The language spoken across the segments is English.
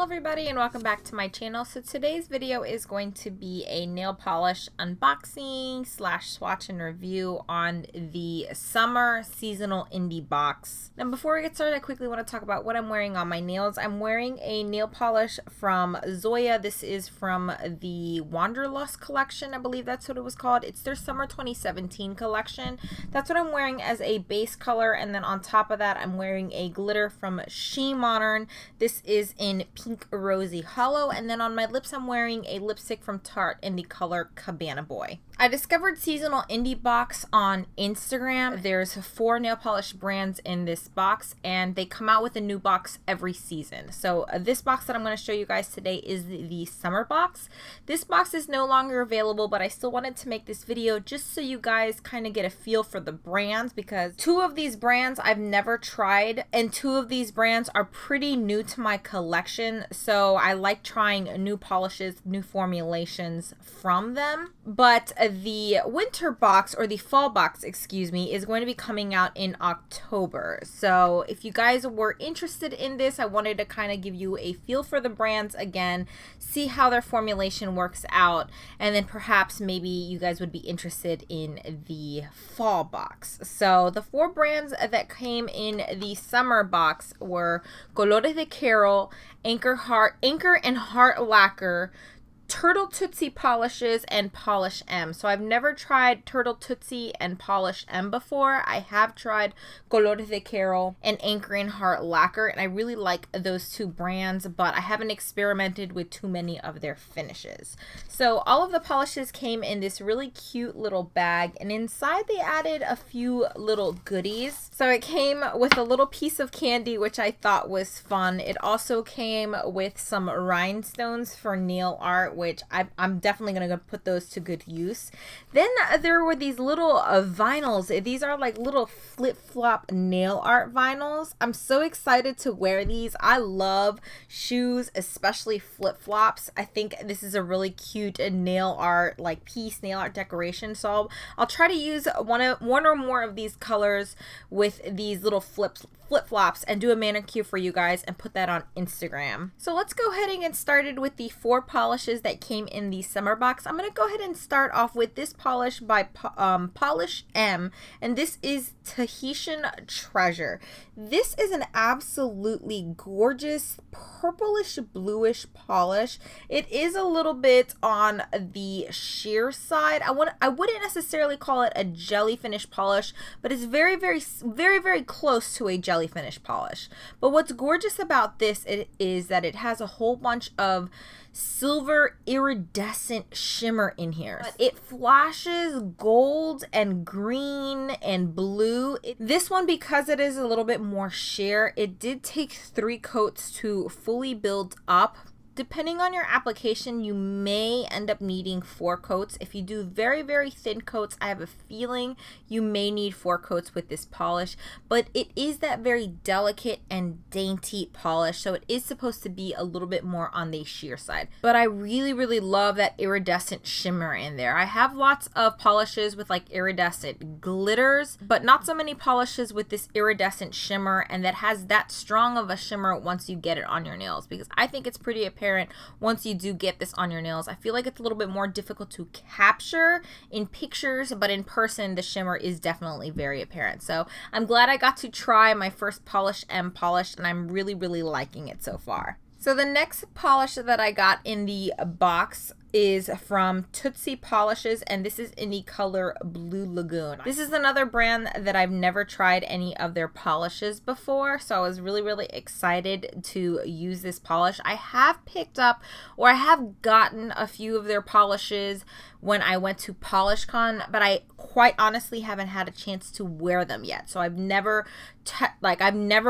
everybody and welcome back to my channel. So today's video is going to be a nail polish unboxing slash swatch and review on the summer seasonal indie box. Now before we get started, I quickly want to talk about what I'm wearing on my nails. I'm wearing a nail polish from Zoya. This is from the Wanderlust collection. I believe that's what it was called. It's their summer 2017 collection. That's what I'm wearing as a base color, and then on top of that I'm wearing a glitter from She Modern. This is in Pink Rosy Holo, and then on my lips I'm wearing a lipstick from Tarte in the color Cabana Boy. I discovered Seasonal Indie Box on Instagram. There's 4 nail polish brands in this box, and they come out with a new box every season. So this box that I'm going to show you guys today is the summer box. This box is no longer available, but I still wanted to make this video just so you guys kind of get a feel for the brands, because 2 of these brands I've never tried, and 2 of these brands are pretty new to my collection. So I like trying new polishes, new formulations from them. But the winter box, or the fall box, excuse me, is going to be coming out in October. So if you guys were interested in this, I wanted to kind of give you a feel for the brands again, see how their formulation works out, and then perhaps maybe you guys would be interested in the fall box. So the 4 brands that came in the summer box were Colores de Carol, Anchor and Heart Lacquer, Turtle Tootsie Polishes, and Polish M. So I've never tried Turtle Tootsie and Polish M before. I have tried Colores de Carol and Anchor and Heart Lacquer, and I really like those 2 brands, but I haven't experimented with too many of their finishes. So all of the polishes came in this really cute little bag, and inside they added a few little goodies. So it came with a little piece of candy, which I thought was fun. It also came with some rhinestones for nail art, which I'm definitely going to put those to good use. Then there were these little vinyls. These are like little flip-flop nail art vinyls. I'm so excited to wear these. I love shoes, especially flip-flops. I think this is a really cute nail art, like piece, nail art decoration. So I'll try to use one or more of these colors with these little flip-flops and do a manicure for you guys and put that on Instagram. So let's go ahead and get started with the 4 polishes that came in the summer box. I'm going to go ahead and start off with this polish by Polish M, and this is Tahitian Treasure. This is an absolutely gorgeous purplish bluish polish. It is a little bit on the sheer side. I wouldn't necessarily call it a jelly finish polish, but it's very close to a jelly finish polish. But what's gorgeous about this is that it has a whole bunch of silver iridescent shimmer in here. But it flashes gold and green and blue. This one, because it is a little bit more sheer, it did take 3 coats to fully build up. Depending on your application, you may end up needing 4 coats. If you do very thin coats, I have a feeling you may need 4 coats with this polish, but it is that very delicate and dainty polish, so it is supposed to be a little bit more on the sheer side. But I really love that iridescent shimmer in there. I have lots of polishes with like iridescent glitters, but not so many polishes with this iridescent shimmer and that has that strong of a shimmer once you get it on your nails, because I think it's pretty apparent once you do get this on your nails. I feel like it's a little bit more difficult to capture in pictures, but in person the shimmer is definitely very apparent. So I'm glad I got to try my first Polish M polish, and I'm really liking it so far. So the next polish that I got in the box is from Tootsie Polishes, and this is in the color Blue Lagoon. This is another brand that I've never tried any of their polishes before, so I was really excited to use this polish. I have picked up, or I have gotten a few of their polishes when I went to PolishCon, but I quite honestly haven't had a chance to wear them yet. So I've never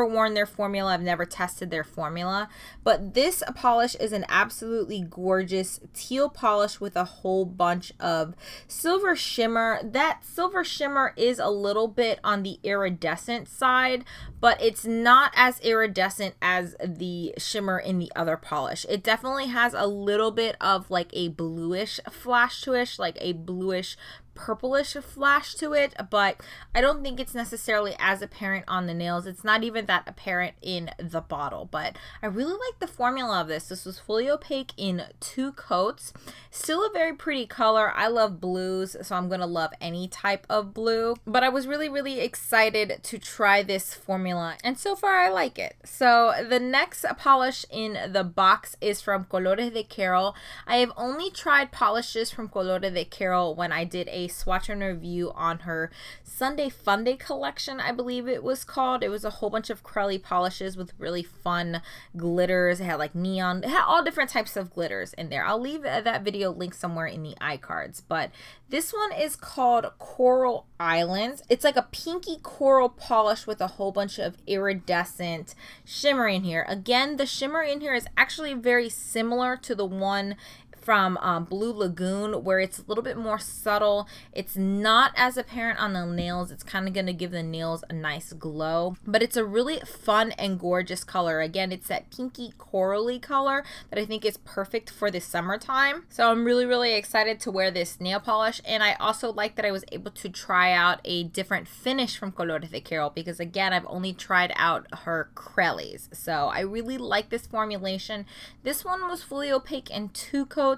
worn their formula. I've never tested their formula, but this polish is an absolutely gorgeous teal polish with a whole bunch of silver shimmer. That silver shimmer is a little bit on the iridescent side, but it's not as iridescent as the shimmer in the other polish. It definitely has a little bit of like a bluish flash to it, like a bluish purplish flash to it, but I don't think it's necessarily as apparent on the nails. It's not even that apparent in the bottle, but I really like the formula of this. This was fully opaque in 2 coats. Still a very pretty color. I love blues, so I'm gonna love any type of blue, but I was really excited to try this formula, and so far I like it. So the next polish in the box is from Colores de Carol. I have only tried polishes from Colores de Carol when I did a swatch and review on her Sunday Fun Day collection, I believe it was called. It was a whole bunch of curly polishes with really fun glitters. It had like neon, it had all different types of glitters in there. I'll leave that video link somewhere in the iCards, but this one is called Coral Islands. It's like a pinky coral polish with a whole bunch of iridescent shimmer in here. Again, the shimmer in here is actually very similar to the one from Blue Lagoon, where it's a little bit more subtle. It's not as apparent on the nails. It's kind of going to give the nails a nice glow, but it's a really fun and gorgeous color. Again, it's that pinky corally color that I think is perfect for the summertime. So I'm really excited to wear this nail polish, and I also like that I was able to try out a different finish from Colores de Carol, because again, I've only tried out her Crellies. So I really like this formulation. This one was fully opaque in 2 coats,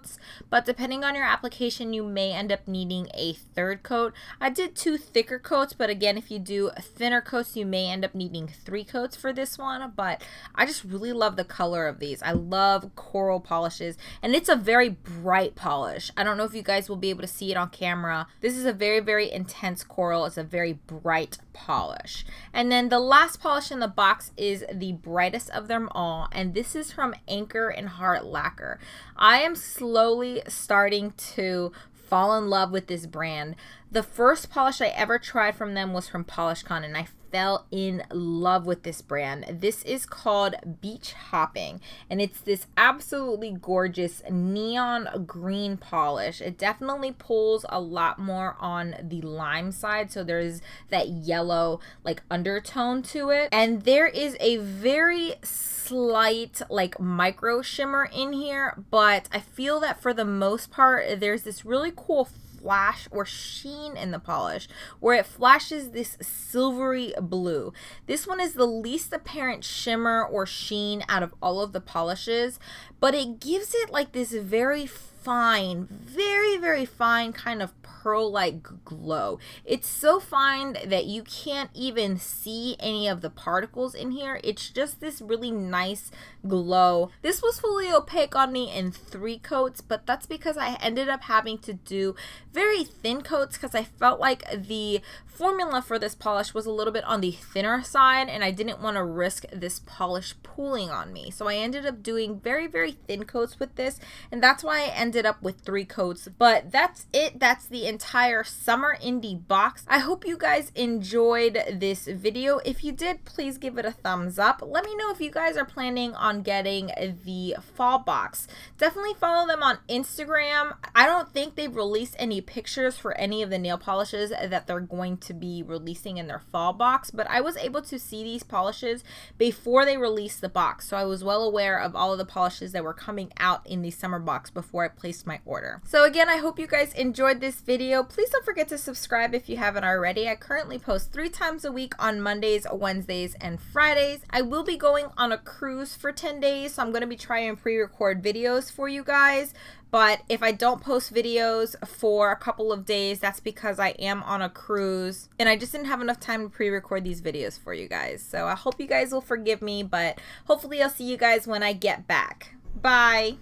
but depending on your application, you may end up needing a 3rd coat. I did 2 thicker coats, but again, if you do thinner coats, you may end up needing 3 coats for this one. But I just really love the color of these. I love coral polishes, and it's a very bright polish. I don't know if you guys will be able to see it on camera. This is a very intense coral. It's a very bright polish. And then the last polish in the box is the brightest of them all, and this is from Anchor and Heart Lacquer. I am slowly starting to fall in love with this brand. The first polish I ever tried from them was from PolishCon, and I fell in love with this brand. This is called Beach Hopping, and it's this absolutely gorgeous neon green polish. It definitely pulls a lot more on the lime side, so there's that yellow like undertone to it, and there is a very slight like micro shimmer in here, but I feel that for the most part there's this really cool flash or sheen in the polish where it flashes this silvery blue. This one is the least apparent shimmer or sheen out of all of the polishes, but it gives it like this very fine, very fine kind of pearl-like glow. It's so fine that you can't even see any of the particles in here. It's just this really nice glow. This was fully opaque on me in 3 coats, but that's because I ended up having to do very thin coats because I felt like the formula for this polish was a little bit on the thinner side, and I didn't want to risk this polish pooling on me. So I ended up doing very thin coats with this, and that's why I ended up with 3 coats. But that's it. That's the entire Summer Indie box. I hope you guys enjoyed this video. If you did, please give it a thumbs up. Let me know if you guys are planning on getting the fall box. Definitely follow them on Instagram. I don't think they've released any pictures for any of the nail polishes that they're going to be releasing in their fall box, but I was able to see these polishes before they released the box, so I was well aware of all of the polishes that were coming out in the summer box before I placed my order. So again, I hope you guys enjoyed this video. Please don't forget to subscribe if you haven't already. I currently post 3 times a week on Mondays, Wednesdays, and Fridays. I will be going on a cruise for 10 days, so I'm going to be trying to pre-record videos for you guys. But if I don't post videos for a couple of days, that's because I am on a cruise and I just didn't have enough time to pre-record these videos for you guys. So I hope you guys will forgive me, but hopefully I'll see you guys when I get back. Bye!